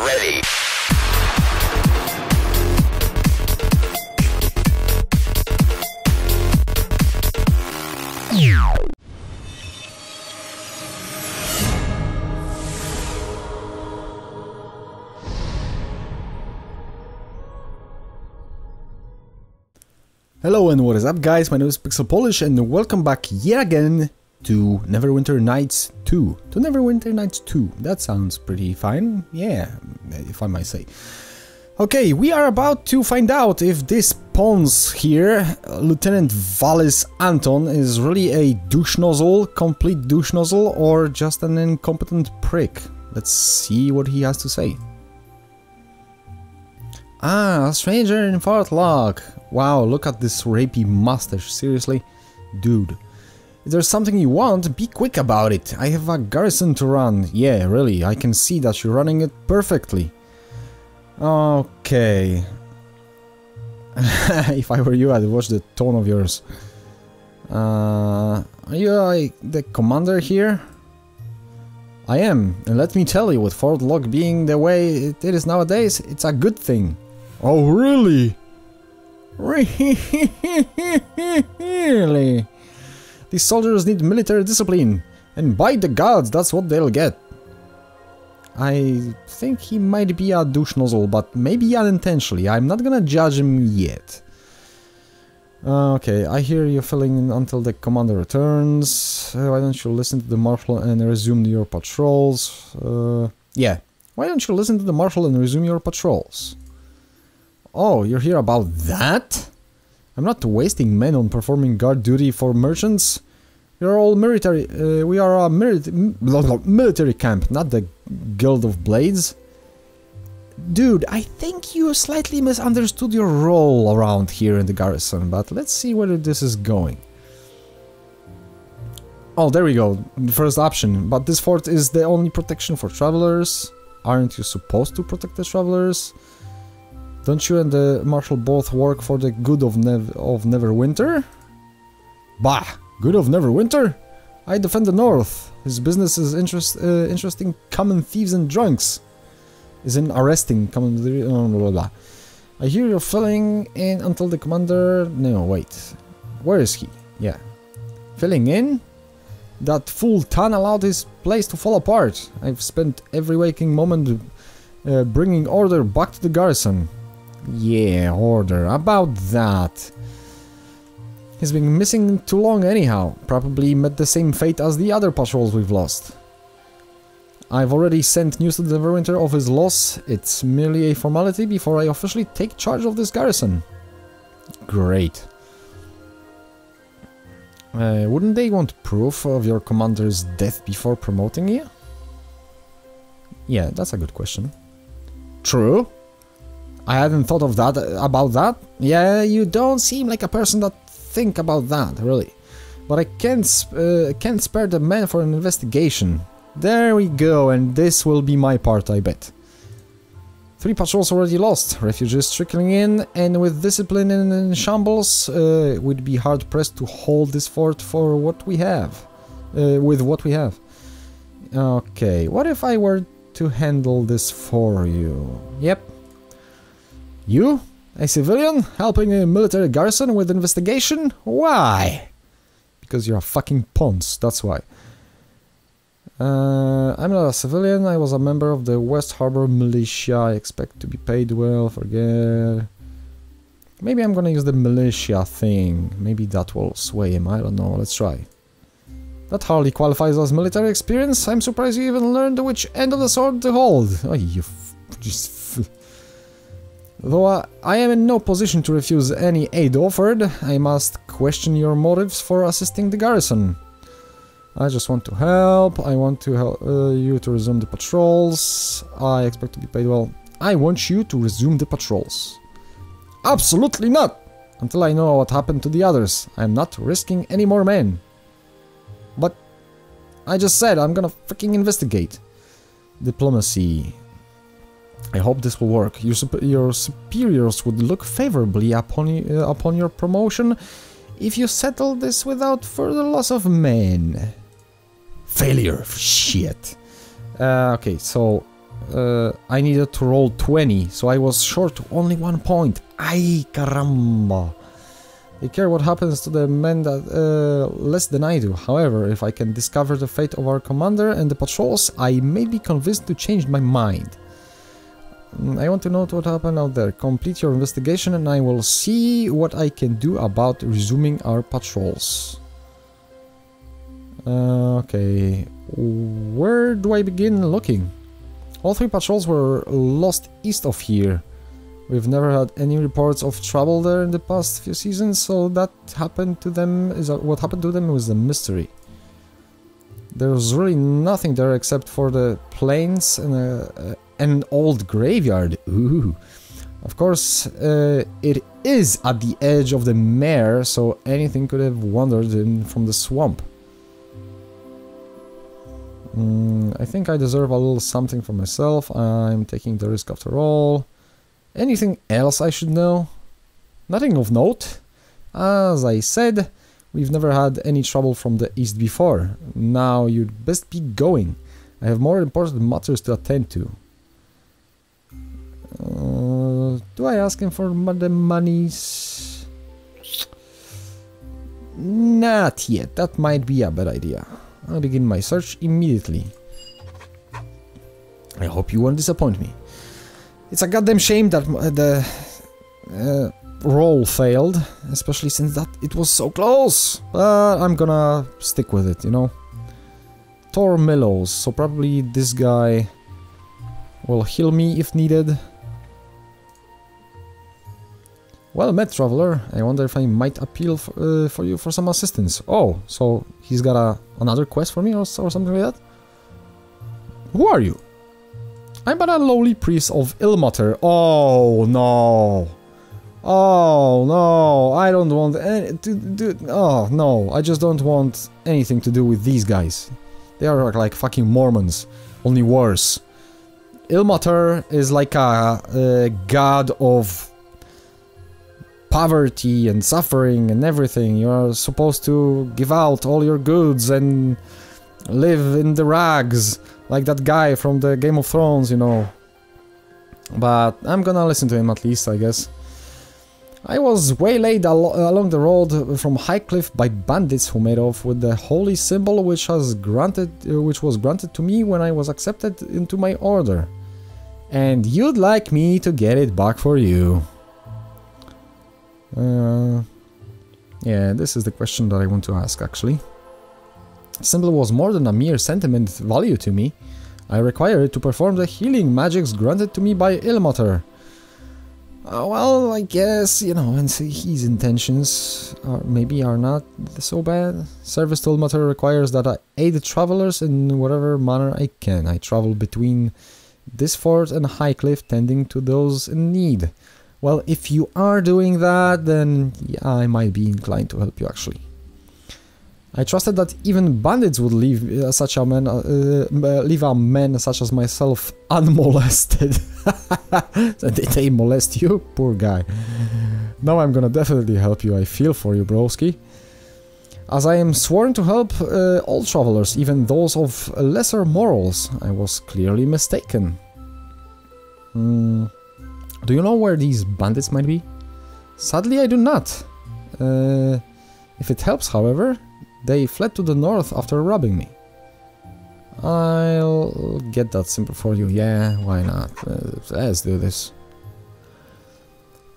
ready. Hello and what is up guys, my name is PixelPolish and welcome back yet again to Neverwinter Nights 2. To Neverwinter Nights 2, that sounds pretty fine, yeah, if I might say. Okay, we are about to find out if this Pons here, Lieutenant Valis Anton, is really a douche nozzle, complete douche nozzle, or just an incompetent prick. Let's see what he has to say. Ah, a stranger in Fort Log. Wow, look at this rapey mustache, seriously? Dude. If there's something you want, be quick about it. I have a garrison to run. Yeah, really, I can see that you're running it perfectly. Okay. If I were you, I'd watch the tone of yours. Are you the commander here? I am, and let me tell you, with Fort Log being the way it is nowadays, it's a good thing. Oh, really? Really? These soldiers need military discipline, and by the gods, that's what they'll get. I think he might be a douche nozzle, but maybe unintentionally. I'm not gonna judge him yet. Okay, I hear you filling in until the commander returns. Why don't you listen to the marshal and resume your patrols? Yeah. Why don't you listen to the marshal and resume your patrols? Oh, you're here about that? I'm not wasting men on performing guard duty for merchants. You're all military. We are a military camp, not the Guild of Blades. Dude, I think you slightly misunderstood your role around here in the garrison, but let's see where this is going. Oh, there we go. The first option. But this fort is the only protection for travelers. Aren't you supposed to protect the travelers? Don't you and the marshal both work for the good of Neverwinter? Bah! Good of Neverwinter? I defend the north. His business is interesting common thieves and drunks. Is in arresting common... blah, blah, blah. I hear you're filling in until the commander... No, wait. Where is he? Yeah. Filling in? That fool Tan allowed his place to fall apart. I've spent every waking moment bringing order back to the garrison. Yeah, order. About that. He's been missing too long anyhow. Probably met the same fate as the other patrols we've lost. I've already sent news to the Neverwinter of his loss. It's merely a formality before I officially take charge of this garrison. Great. Wouldn't they want proof of your commander's death before promoting you? Yeah, that's a good question. True. I hadn't thought of that, about that. Yeah, you don't seem like a person that think about that, really. But I can't spare the men for an investigation. There we go, and this will be my part, I bet. 3 patrols already lost, refugees trickling in, and with discipline in shambles, we'd be hard-pressed to hold this fort for what we have. With what we have. Okay, what if I were to handle this for you? Yep. You? A civilian? Helping a military garrison with investigation? Why? Because you're a fucking Pons, that's why. I'm not a civilian, I was a member of the West Harbor militia. I expect to be paid well, forget... Maybe I'm gonna use the militia thing. Maybe that will sway him, I don't know, let's try. That hardly qualifies as military experience. I'm surprised you even learned which end of the sword to hold. Oh, you Though I am in no position to refuse any aid offered, I must question your motives for assisting the garrison. I just want to help. I want to help you to resume the patrols. I expect to be paid well. I want you to resume the patrols. Absolutely not! Until I know what happened to the others. I'm not risking any more men. But I just said I'm gonna freaking investigate. Diplomacy. I hope this will work. Your superiors would look favorably upon your promotion if you settle this without further loss of men. Failure. Shit. Okay, so I needed to roll 20, so I was short only 1 point. Ay, caramba. They care what happens to the men that less than I do. However, if I can discover the fate of our commander and the patrols, I may be convinced to change my mind. I want to know what happened out there. Complete your investigation and I will see what I can do about resuming our patrols. Okay, where do I begin looking? All 3 patrols were lost east of here. We've never had any reports of trouble there in the past few seasons, so what happened to them was a mystery. There's really nothing there except for the plains and an old graveyard. Ooh. Of course, it is at the edge of the mare, so anything could have wandered in from the swamp. I think I deserve a little something for myself. I'm taking the risk after all. Anything else I should know? Nothing of note. As I said, we've never had any trouble from the east before. Now you'd best be going. I have more important matters to attend to. Do I ask him for the monies? Not yet. That might be a bad idea. I'll begin my search immediately. I hope you won't disappoint me. It's a goddamn shame that the roll failed, especially since it was so close. But I'm gonna stick with it, you know. Tor Mellows, so probably this guy will heal me if needed. Well met, traveler. I wonder if I might appeal for you for some assistance. Oh, so he's got another quest for me or something like that? Who are you? I'm but a lowly priest of Ilmater. Oh no. Oh no, I don't want any oh no, I just don't want anything to do with these guys. They are like fucking Mormons, only worse. Ilmater is like a god of poverty and suffering and everything. You are supposed to give out all your goods and live in the rags, like that guy from the Game of Thrones, you know. But I'm gonna listen to him at least, I guess. I was waylaid along the road from Highcliff by bandits who made off with the holy symbol which was granted to me when I was accepted into my order. And you'd like me to get it back for you. Yeah, this is the question that I want to ask, actually. The symbol was more than a mere sentiment value to me. I require it to perform the healing magics granted to me by Ilmater. Well, I guess, you know, and his intentions are not so bad. Service to Ilmater requires that I aid the travelers in whatever manner I can. I travel between this fort and Highcliff, tending to those in need. Well, if you are doing that, then yeah, I might be inclined to help you, actually. I trusted that even bandits would leave a man such as myself unmolested. Did they molest you? Poor guy. Now I'm gonna definitely help you. I feel for you, broski. As I am sworn to help all travelers, even those of lesser morals. I was clearly mistaken. Do you know where these bandits might be? Sadly, I do not. If it helps, however, they fled to the north after robbing me. I'll get that simple for you. Yeah, why not? Let's do this.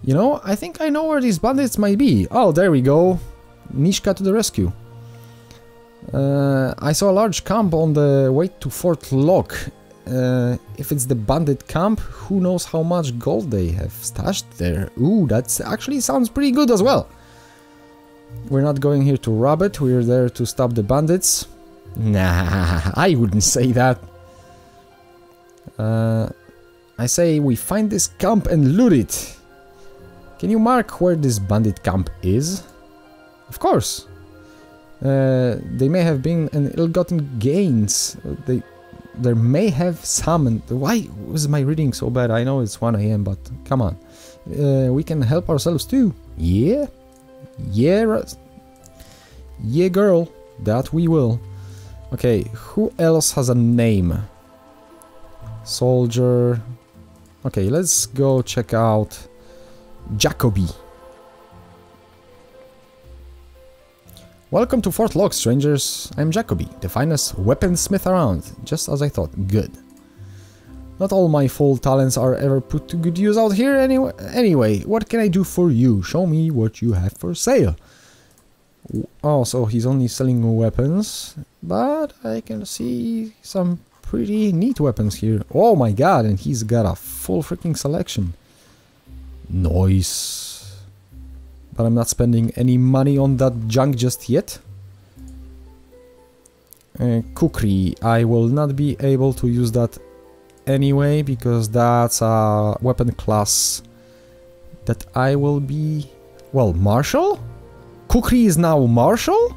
You know, I think I know where these bandits might be. Oh, there we go. Nishka to the rescue. I saw a large camp on the way to Fort Locke. If it's the bandit camp, who knows how much gold they have stashed there. Ooh, that actually sounds pretty good as well. We're not going here to rob it, we're there to stop the bandits. Nah, I wouldn't say that. I say we find this camp and loot it. Can you mark where this bandit camp is? Of course. They may have been an ill-gotten gains. There may have some. Why was my reading so bad? I know it's 1 AM, but come on. We can help ourselves too. Yeah? Yeah, yeah, girl. That we will. Okay, who else has a name? Soldier. Okay, let's go check out Jacoby. Welcome to Fort Locke, strangers. I'm Jacoby, the finest weaponsmith around, just as I thought. Good. Not all my full talents are ever put to good use out here anyway, what can I do for you? Show me what you have for sale. Oh, so he's only selling weapons, but I can see some pretty neat weapons here. Oh my god, and he's got a full freaking selection. Nice. But I'm not spending any money on that junk just yet. Kukri, I will not be able to use that anyway, because that's a weapon class that I will be... Well, Marshal? Kukri is now Marshal?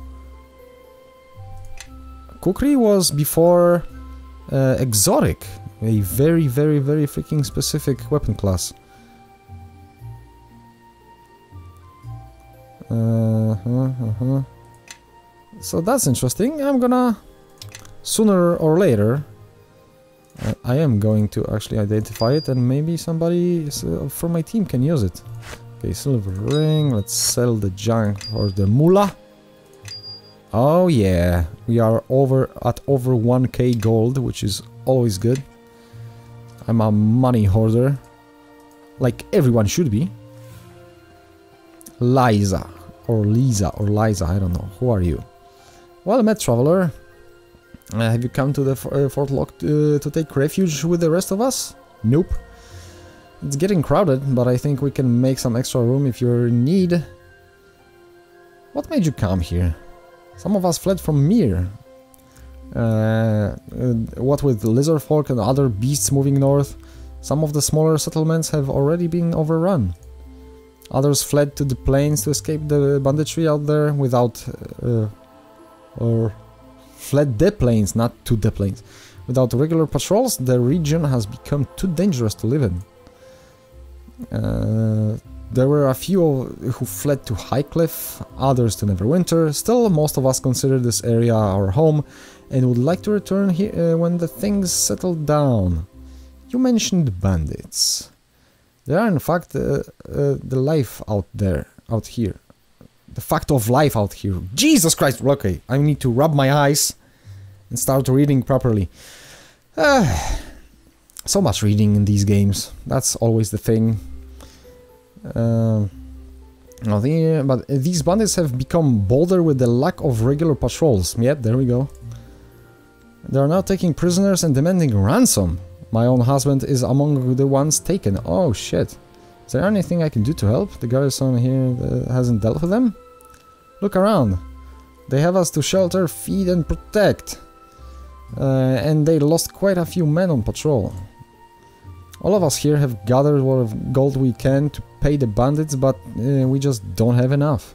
Kukri was before Exotic, a very freaking specific weapon class. So that's interesting. I'm gonna, sooner or later, I am going to actually identify it, and maybe somebody from my team can use it. Okay, silver ring, let's sell the junk for the moolah. Oh yeah, we are at over 1k gold, which is always good. I'm a money hoarder, like everyone should be. Liza, or Lisa, or Liza, I don't know. Who are you? Well met, traveler. Have you come to the Fort Locke to take refuge with the rest of us? Nope. It's getting crowded, but I think we can make some extra room if you're in need. What made you come here? Some of us fled from Mir. What with lizard folk and other beasts moving north, some of the smaller settlements have already been overrun. Others fled to the plains to escape the banditry out there without... or fled the plains, not to the plains. Without regular patrols, the region has become too dangerous to live in. There were a few who fled to Highcliff, others to Neverwinter. Still, most of us consider this area our home and would like to return here when the things settle down. You mentioned bandits. They are in fact the life out here. The fact of life out here. Jesus Christ! Okay, I need to rub my eyes and start reading properly. So much reading in these games. That's always the thing. But these bandits have become bolder with the lack of regular patrols. Yep, there we go. They are now taking prisoners and demanding ransom. My own husband is among the ones taken. Oh shit. Is there anything I can do to help? The garrison here hasn't dealt with them? Look around. They have us to shelter, feed and protect. And they lost quite a few men on patrol. All of us here have gathered what gold we can to pay the bandits, but we just don't have enough.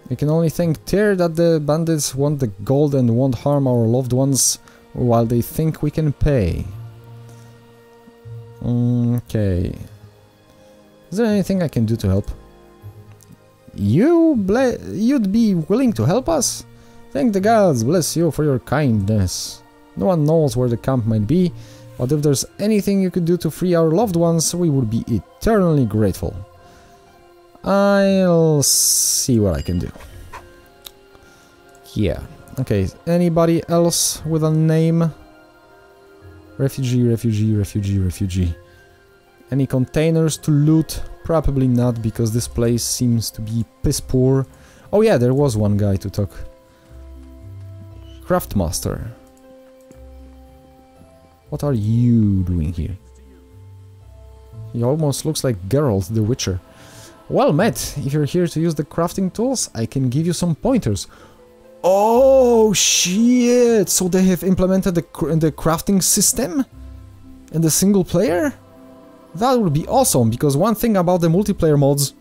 We can only thank Tyr that the bandits want the gold and won't harm our loved ones while they think we can pay. Okay. Is there anything I can do to help? You'd be willing to help us? Thank the gods, bless you for your kindness. No one knows where the camp might be, but if there's anything you could do to free our loved ones, we would be eternally grateful. I'll see what I can do. Yeah. Okay, anybody else with a name? Refugee, refugee, refugee, refugee. Any containers to loot? Probably not, because this place seems to be piss poor. Oh yeah, there was one guy to talk. Craftmaster. What are you doing here? He almost looks like Geralt the Witcher. Well met, if you're here to use the crafting tools, I can give you some pointers. Oh shit! So they have implemented the crafting system in the single player? That would be awesome, because one thing about the multiplayer mods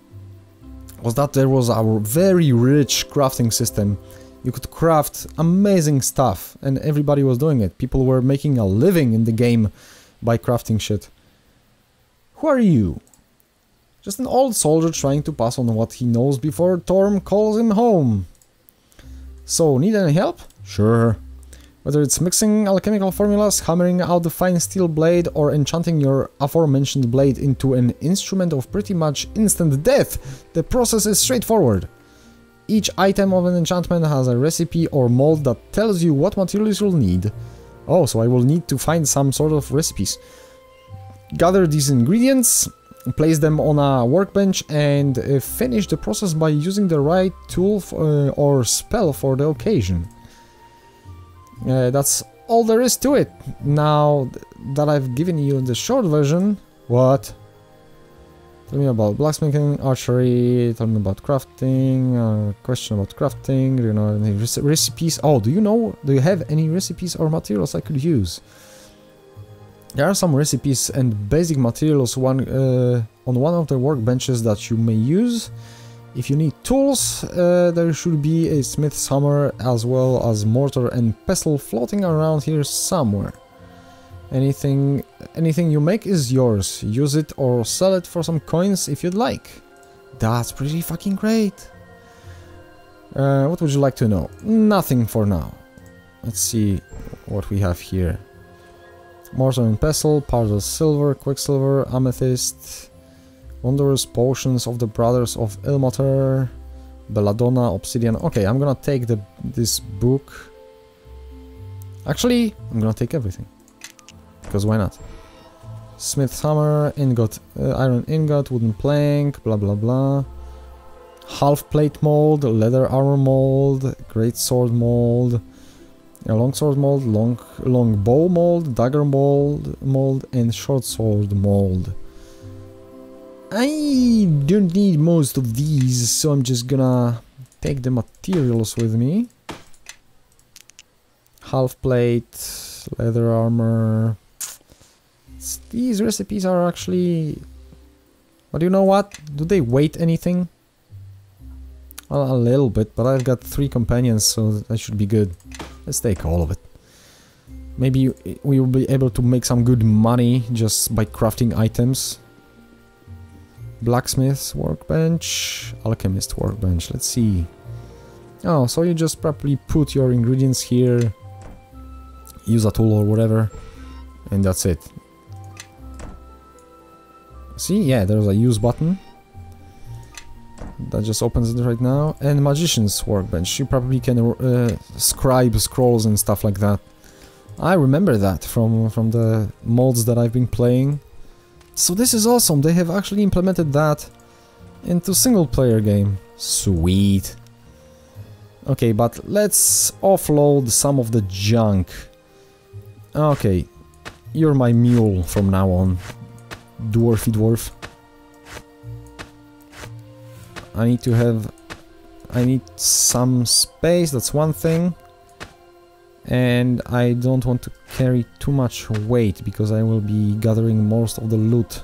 was that there was a very rich crafting system. You could craft amazing stuff, and everybody was doing it. People were making a living in the game by crafting shit. Who are you? Just an old soldier trying to pass on what he knows before Torm calls him home. So, need any help? Sure. Whether it's mixing alchemical formulas, hammering out the fine steel blade, or enchanting your aforementioned blade into an instrument of pretty much instant death, the process is straightforward. Each item of an enchantment has a recipe or mold that tells you what materials you'll need. Oh, so I will need to find some sort of recipes. Gather these ingredients, place them on a workbench, and finish the process by using the right tool or spell for the occasion. That's all there is to it. Now that I've given you the short version, what? Tell me about blacksmithing, archery, tell me about crafting, question about crafting, do you know any recipes? Oh, do you have any recipes or materials I could use? There are some recipes and basic materials on one of the workbenches that you may use. If you need tools, there should be a smith's hammer as well as mortar and pestle floating around here somewhere. Anything you make is yours. Use it or sell it for some coins if you'd like. That's pretty fucking great. What would you like to know? Nothing for now. Let's see what we have here. Mortar and pestle, powdered silver, quicksilver, amethyst, wondrous potions of the brothers of Ilmater, belladonna, obsidian. Okay, I'm gonna take this book. Actually, I'm gonna take everything. Because why not? Smith's hammer, ingot, iron ingot, wooden plank, blah blah blah. Half plate mold, leather armor mold, great sword mold, a long sword mold, long bow mold, dagger mold, and short sword mold. I don't need most of these, so I'm just gonna take the materials with me. Half plate, leather armor. These recipes are actually... But you know what? Do they weight anything? Well, a little bit, but I've got 3 companions, so that should be good. Let's take all of it. Maybe we will be able to make some good money just by crafting items. Blacksmith's workbench, alchemist workbench, let's see. Oh, so you just probably put your ingredients here, use a tool or whatever, and that's it. See, yeah, there's a use button. That just opens it right now. And magician's workbench, you probably can scribe scrolls and stuff like that. I remember that from the mods that I've been playing. So this is awesome, they have actually implemented that into single player game. Sweet. Okay, but let's offload some of the junk. Okay, you're my mule from now on. Dwarfy dwarf. I need some space, that's one thing. And I don't want to carry too much weight because I will be gathering most of the loot.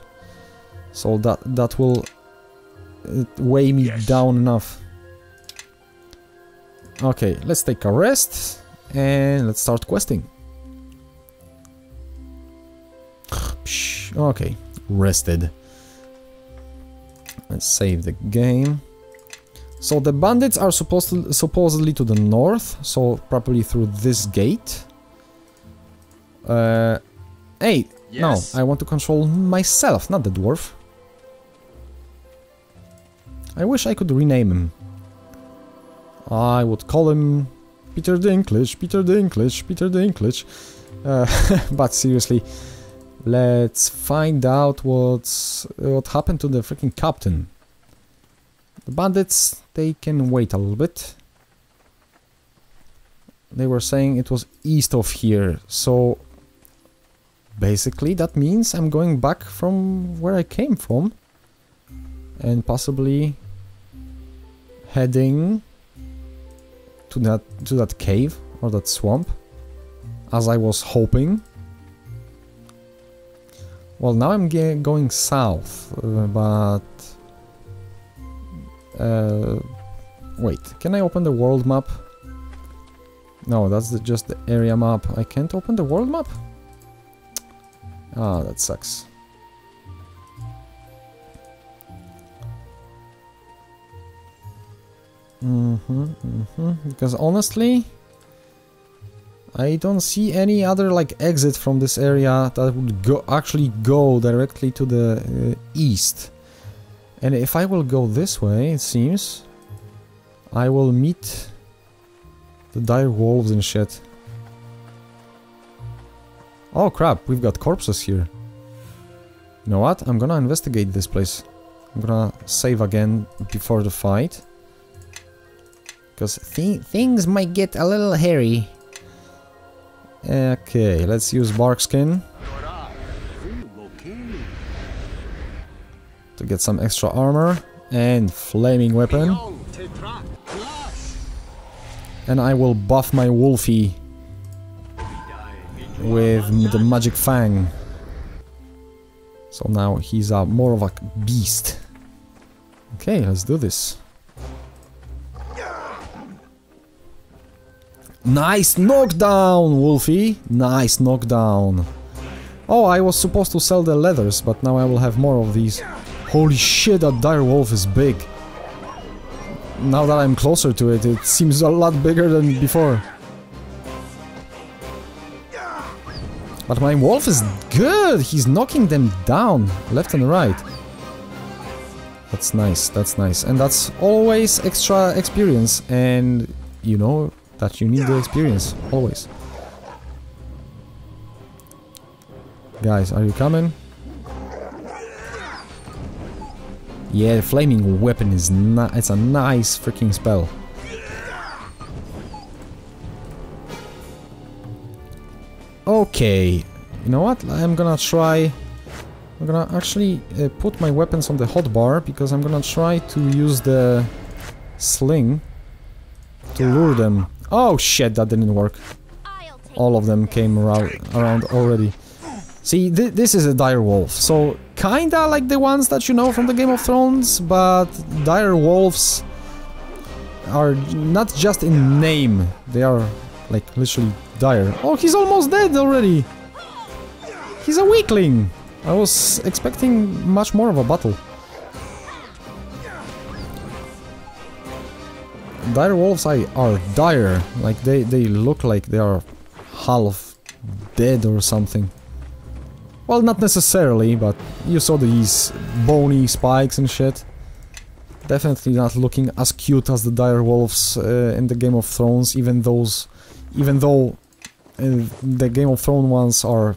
So that will weigh me down enough. Okay, let's take a rest and let's start questing. Okay, rested. Let's save the game. So the bandits are supposedly to the north, so probably through this gate. Hey, yes. No, I want to control myself, not the dwarf. I wish I could rename him. I would call him Peter Dinklage, Peter Dinklage, Peter Dinklage. But seriously, let's find out what happened to the freaking captain. The bandits, they can wait a little bit. They were saying it was east of here, so basically that means I'm going back from where I came from and possibly heading to that cave or that swamp, as I was hoping. Well, now I'm going south, but wait, can I open the world map? No, that's just the area map. I can't open the world map? Ah, that sucks. Because honestly, I don't see any other like exit from this area that would actually go directly to the east. And if I will go this way, it seems, I will meet the dire wolves and shit. Oh crap, we've got corpses here. You know what? I'm gonna investigate this place. I'm gonna save again before the fight. Because things might get a little hairy. Okay, let's use bark skin to get some extra armor and flaming weapon. And I will buff my Wolfie with the magic fang. So now he's more of a beast. Okay, let's do this. Nice knockdown, Wolfie! Nice knockdown. Oh, I was supposed to sell the leathers, but now I will have more of these. Holy shit, that dire wolf is big. Now that I'm closer to it, it seems a lot bigger than before. But my wolf is good! He's knocking them down, left and right. That's nice, that's nice. And that's always extra experience, and you know that you need the experience, always. Guys, are you coming? Yeah, the flaming weapon is it's a nice freaking spell. Okay, you know what? I'm gonna actually put my weapons on the hotbar, because I'm gonna try to use the sling to lure them. Oh shit, that didn't work. All of them came around already. See, this is a dire wolf, so kinda like the ones that you know from the Game of Thrones, but dire wolves are not just in name, they are like literally dire. Oh, he's almost dead already! He's a weakling! I was expecting much more of a battle. Dire wolves are dire, like they look like they are half dead or something. Well, not necessarily, but you saw these bony spikes and shit. Definitely not looking as cute as the dire wolves in the Game of Thrones, even though the Game of Thrones ones are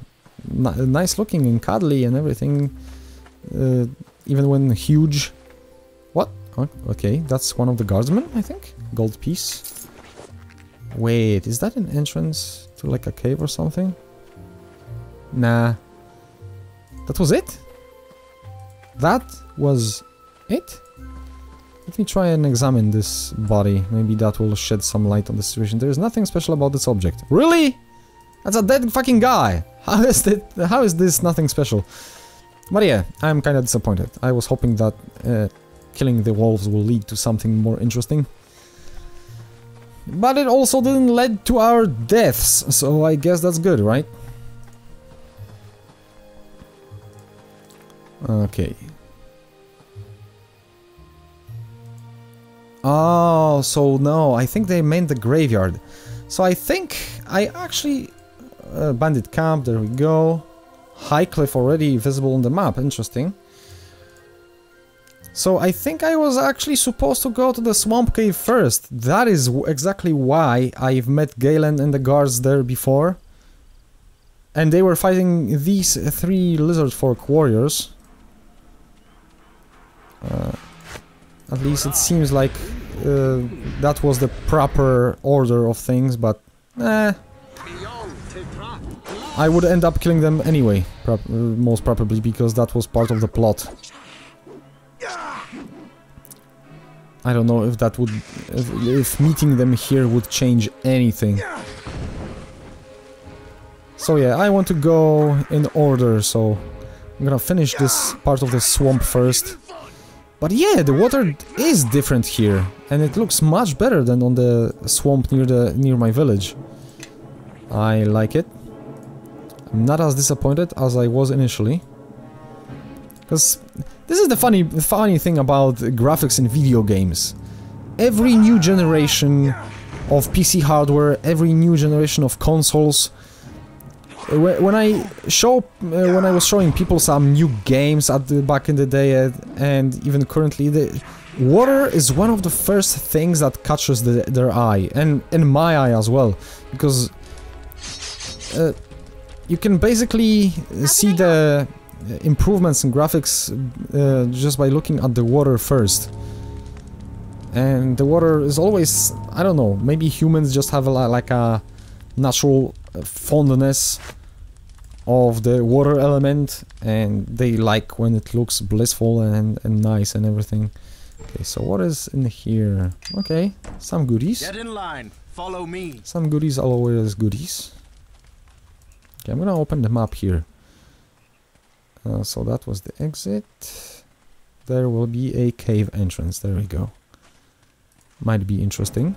nice looking and cuddly and everything, even when huge. What? Oh, okay, that's one of the guardsmen, I think. Gold piece. Wait, is that an entrance to like a cave or something? Nah. That was it? That was it? Let me try and examine this body. Maybe that will shed some light on the situation. There is nothing special about this object. Really? That's a dead fucking guy! How is this nothing special? But yeah, I'm kinda disappointed. I was hoping that killing the wolves will lead to something more interesting. But it also didn't lead to our deaths, so I guess that's good, right? Okay. Oh, so no, I think they meant the graveyard. So I think I actually... bandit camp, there we go. High cliff already visible on the map, interesting. So I think I was actually supposed to go to the swamp cave first. That is exactly why I've met Galen and the guards there before. And they were fighting these 3 lizard folk warriors. At least it seems like that was the proper order of things, but I would end up killing them anyway, most probably, because that was part of the plot. I don't know if that would... if meeting them here would change anything. So yeah, I want to go in order, so I'm gonna finish this part of the swamp first. But yeah, the water is different here, and it looks much better than on the swamp near my village. I like it. I'm not as disappointed as I was initially. Because this is the funny thing about graphics in video games. Every new generation of PC hardware, every new generation of consoles. When I was showing people some new games back in the day and even currently, the water is one of the first things that catches their eye, and my eye as well, because you can basically see the improvements in graphics just by looking at the water first. And the water is always, I don't know, maybe humans just have like a natural fondness of the water element, and they like when it looks blissful and nice and everything. Okay, so what is in here? Okay, some goodies. Get in line. Follow me. Some goodies are always goodies. Okay, I'm gonna open the map here. So that was the exit. There will be a cave entrance. There we go. Might be interesting.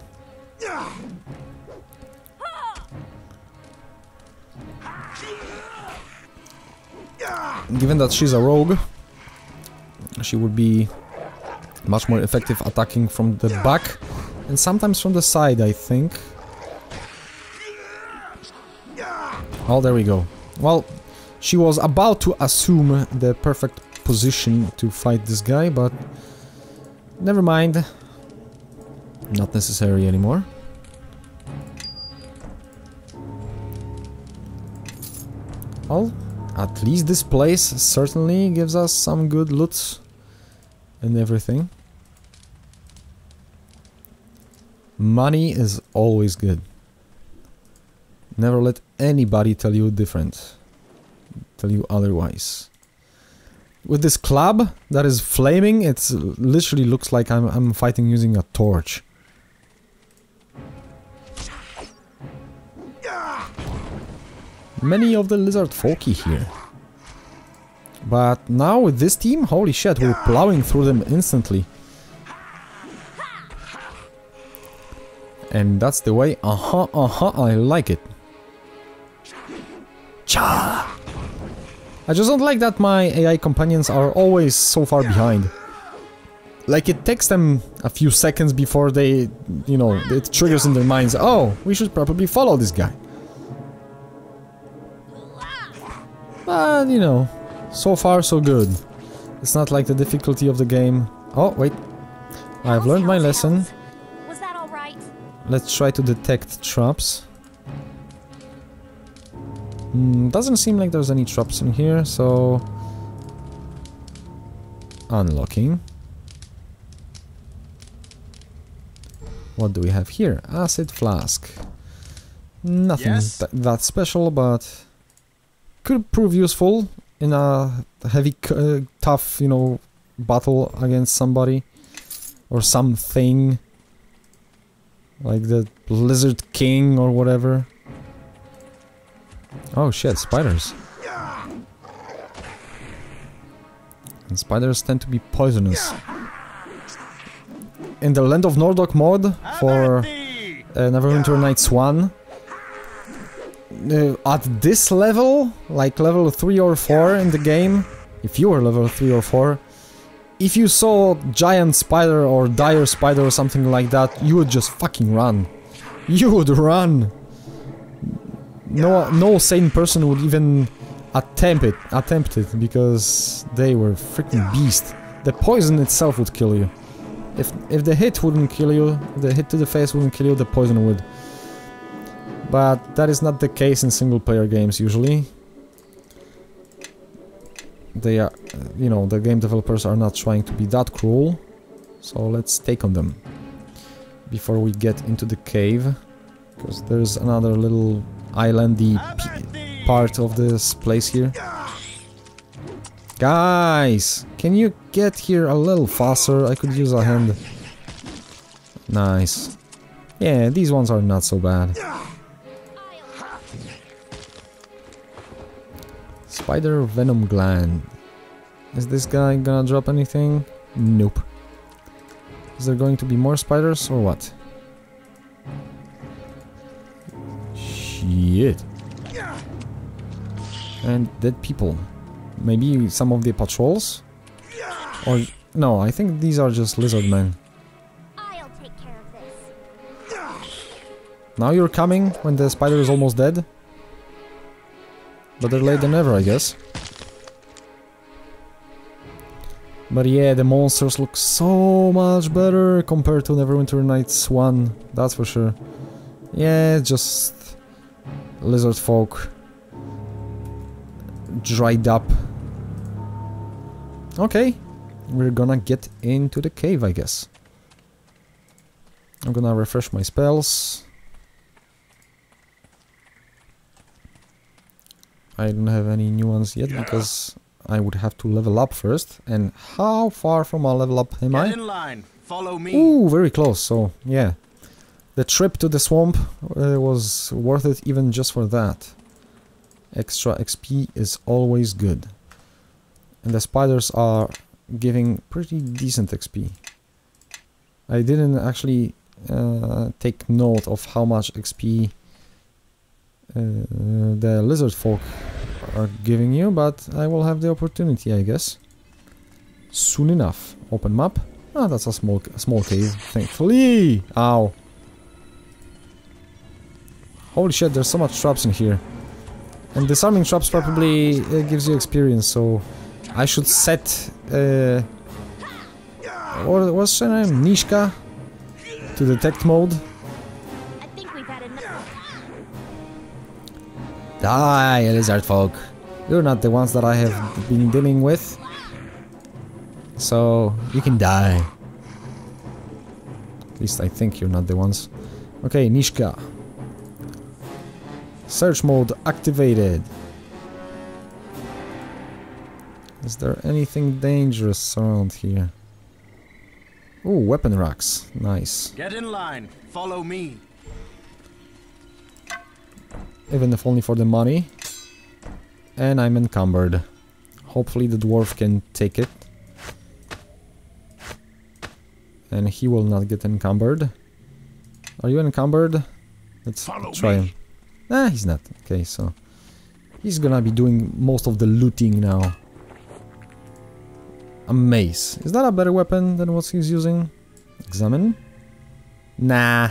Given that she's a rogue, she would be much more effective attacking from the back and sometimes from the side, I think. Oh, there we go. Well, she was about to assume the perfect position to fight this guy, but never mind. Not necessary anymore. Well, at least this place certainly gives us some good loot and everything. Money is always good. Never let anybody tell you different. Tell you otherwise. With this club that is flaming, it literally looks like I'm fighting using a torch. Many of the lizard folky here. But now with this team, holy shit, we're plowing through them instantly. And that's the way, I like it. Cha! I just don't like that my AI companions are always so far behind. Like, it takes them a few seconds before they, you know, it triggers in their minds, oh, we should probably follow this guy. But, you know, so far so good. It's not like the difficulty of the game. Oh, wait. I've learned my lesson. Was that all right? Let's try to detect traps. Doesn't seem like there's any traps in here, so... Unlocking. What do we have here? Acid flask. Nothing that special, but... could prove useful in a heavy, tough, you know, battle against somebody. Or something. Like the Lizard King or whatever. Oh shit, spiders. And spiders tend to be poisonous. In the Land of Nordok mod for Neverwinter Nights 1, at this level, like level 3 or 4 in the game, if you were level 3 or 4, if you saw giant spider or dire spider or something like that, you would just fucking run. You would run. No sane person would even attempt it because they were freaking beast. The poison itself would kill you. If the hit wouldn't kill you, the hit to the face wouldn't kill you, the poison would. But that is not the case in single player games usually. They are, you know, the game developers are not trying to be that cruel. So let's take on them before we get into the cave, because there's another little islandy part of this place here. Guys, can you get here a little faster? I could use a hand. Nice. Yeah, these ones are not so bad. Spider venom gland. Is this guy gonna drop anything? Nope. Is there going to be more spiders or what? Shit. And dead people. Maybe some of the patrols? Or no, I think these are just lizard men. I'll take care of this. Now you're coming when the spider is almost dead. Better late than never, I guess. But yeah, the monsters look so much better compared to Neverwinter Nights 1, that's for sure. Yeah, just lizard folk dried up. Okay, we're gonna get into the cave, I guess. I'm gonna refresh my spells. I don't have any new ones yet because I would have to level up first. And how far from a level up am I? Get in line. Follow me. Ooh, very close. So yeah, the trip to the swamp was worth it even just for that. Extra XP is always good. And the spiders are giving pretty decent XP. I didn't actually take note of how much XP the lizard folk are giving you, but I will have the opportunity, I guess. Soon enough. Open map. Ah, that's a small cave, thankfully. Ow. Holy shit, there's so much traps in here. And disarming traps probably gives you experience, so I should set or what's her name? Nishka to detect mode. I think we've had enough. Die, lizard folk. You're not the ones that I have been dealing with. So, you can die. At least I think you're not the ones. Okay, Nishka. Search mode activated. Is there anything dangerous around here? Ooh, weapon racks. Nice. Get in line. Follow me. Even if only for the money. And I'm encumbered. Hopefully the dwarf can take it. And he will not get encumbered. Are you encumbered? Let's try him. Nah, he's not. Okay, so he's gonna be doing most of the looting now. A mace. Is that a better weapon than what he's using? Examine? Nah.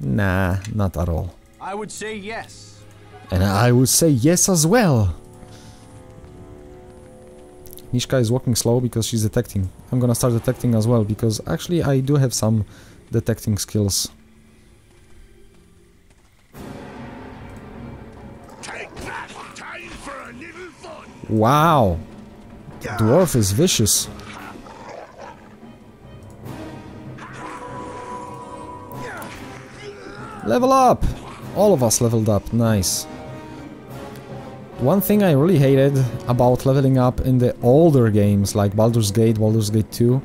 Nah, not at all. I would say yes. And I would say yes as well. Nishka is walking slow because she's detecting. I'm gonna start detecting as well because actually I do have some detecting skills. Take that. Time for a little fun. Wow. Dwarf is vicious. Level up! All of us leveled up, nice. One thing I really hated about leveling up in the older games like Baldur's Gate 2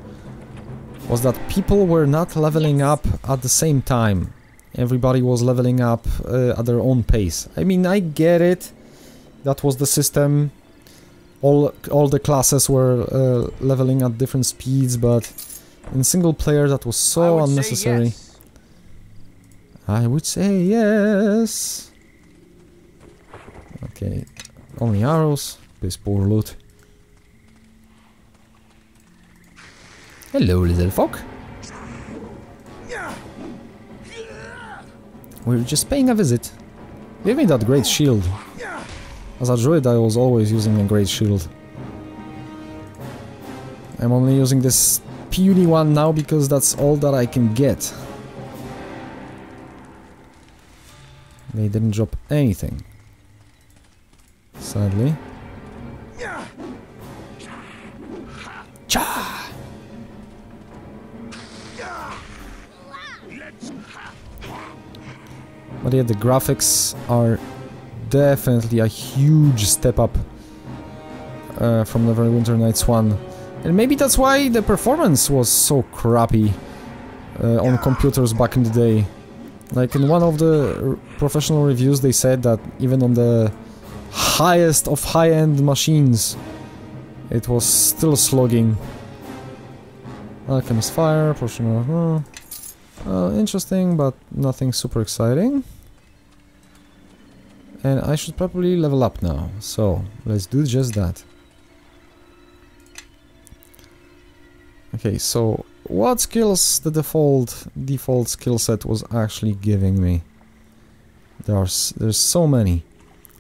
was that people were not leveling up at the same time. Everybody was leveling up at their own pace. I mean, I get it. That was the system. All the classes were leveling at different speeds, but in single player that was so unnecessary. Yes. I would say yes. Okay, only arrows. Piss poor loot. Hello, little folk. We're just paying a visit. Give me that great shield. As a druid, I was always using a great shield. I'm only using this puny one now because that's all that I can get. They didn't drop anything. Sadly. Cha! But yeah, the graphics are definitely a huge step up from Neverwinter Nights 1. And maybe that's why the performance was so crappy on computers back in the day. Like in one of the professional reviews they said that even on the highest of high-end machines it was still slogging. Alchemist Fire, portion of... interesting, but nothing super exciting. And I should probably level up now, so let's do just that. Okay, so what skills the default skill set was actually giving me? There's so many.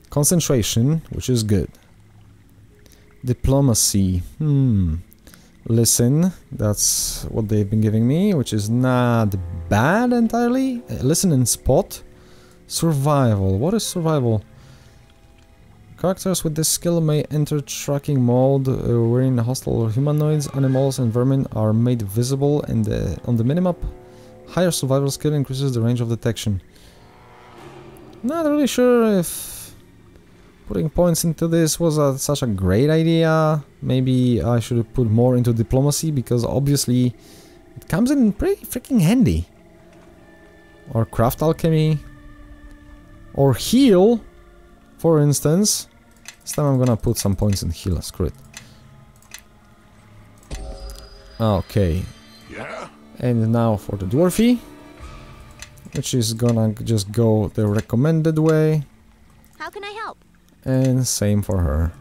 Concentration, which is good. Diplomacy, Listen, that's what they've been giving me, which is not bad entirely. Listen and spot. Survival, what is survival? Characters with this skill may enter tracking mode wherein hostile humanoids, animals and vermin are made visible on the minimap. Higher survival skill increases the range of detection. Not really sure if putting points into this was such a great idea. Maybe I should have put more into diplomacy, because obviously it comes in pretty freaking handy. Or craft alchemy. Or heal, for instance. This time I'm gonna put some points in heal, screw it. Okay. Yeah? And now for the dwarfy, which is gonna just go the recommended way. How can I help? And same for her.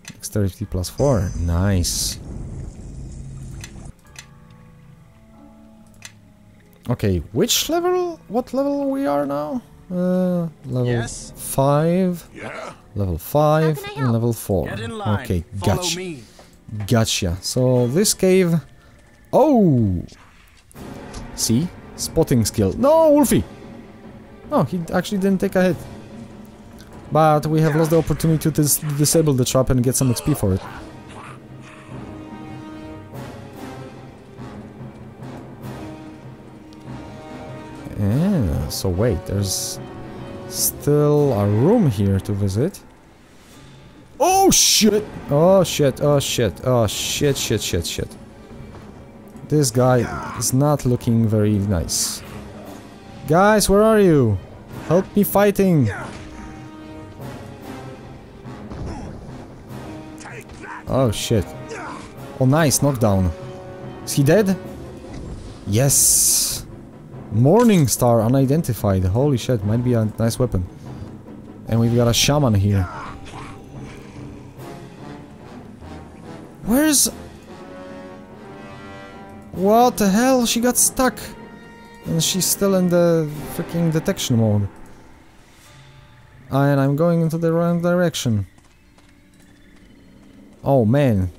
Dexterity +4, nice. Okay, which level? What level we are now? Level Yes? 5, Yeah? level 5, How can I and help? level 4. Get in line. Okay, Follow gotcha. me. Gotcha. So this cave... Oh! See? Spotting skill. No, Wolfie! Oh, he actually didn't take a hit. But we have lost the opportunity to disable the trap and get some XP for it. Yeah, so wait, there's still a room here to visit. Oh shit! Oh shit, oh shit, oh shit, shit. This guy is not looking very nice. Guys, where are you? Help me fighting! Oh shit. Oh nice, knockdown. Is he dead? Yes! Morning Star unidentified. Holy shit, might be a nice weapon. And we've got a shaman here. Where's... What the hell? She got stuck! And she's still in the freaking detection mode. And I'm going into the wrong direction. Oh man.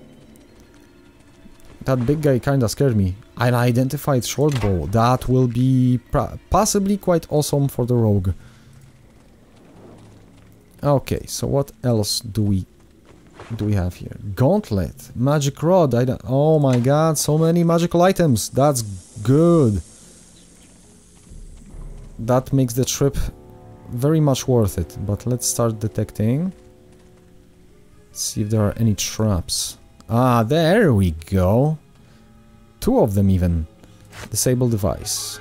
That big guy kinda scared me. Unidentified short bow. That will be possibly quite awesome for the rogue. Okay, so what else do we have here? Gauntlet, magic rod. Oh my god, so many magical items. That's good. That makes the trip very much worth it. But let's start detecting. Let's see if there are any traps. Ah, there we go. 2 of them even. Disable device.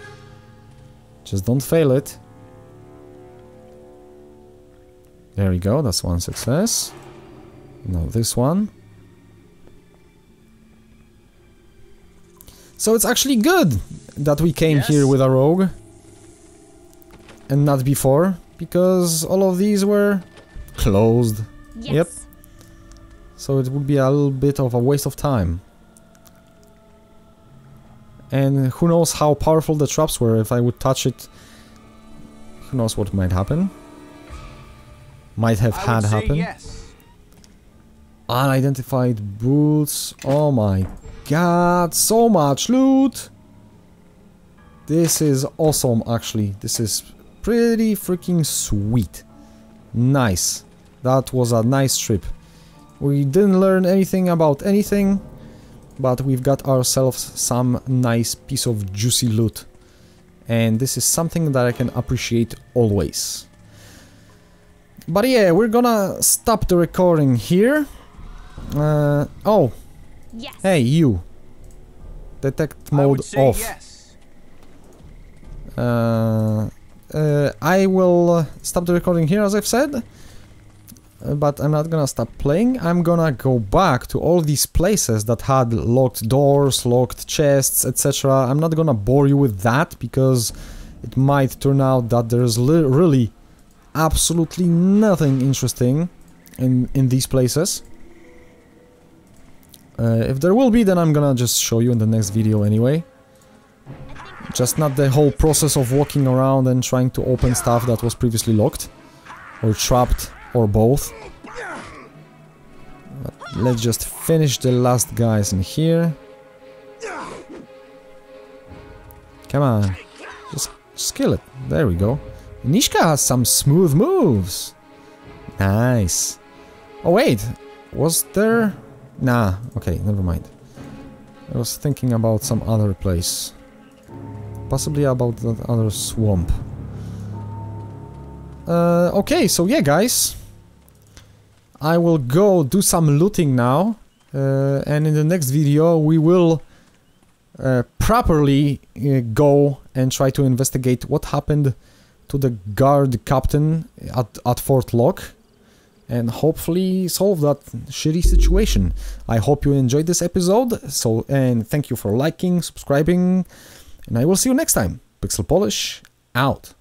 Just don't fail it. There we go, that's 1 success. Now this one. So it's actually good that we came here with a rogue. And not before, because all of these were closed. Yes. Yep. So it would be a little bit of a waste of time. And who knows how powerful the traps were. If I would touch it, who knows what might happen. Might have had happen. Yes. Unidentified boots. Oh my god, so much loot! This is awesome actually. This is pretty freaking sweet. Nice. That was a nice trip. We didn't learn anything about anything, but we've got ourselves some nice piece of juicy loot. And this is something that I can appreciate always. But yeah, we're gonna stop the recording here. Oh, Yes. hey you. Detect mode off. Yes. I will stop the recording here as I've said. But I'm not gonna stop playing. I'm gonna go back to all these places that had locked doors, locked chests, etc. I'm not gonna bore you with that because it might turn out that there's really absolutely nothing interesting in these places. If there will be, then I'm gonna just show you in the next video anyway. Just not the whole process of walking around and trying to open stuff that was previously locked. Or trapped, or both. But let's just finish the last guys in here. Come on. Just kill it. There we go. Nishka has some smooth moves. Nice. Oh wait, was there... Nah, okay, never mind. I was thinking about some other place. Possibly about that other swamp. Okay, so yeah, guys. I will go do some looting now. And in the next video we will properly go and try to investigate what happened to the guard captain at Fort Locke. And hopefully solve that shitty situation. I hope you enjoyed this episode. And thank you for liking, subscribing. And I will see you next time. PixelPolish, out.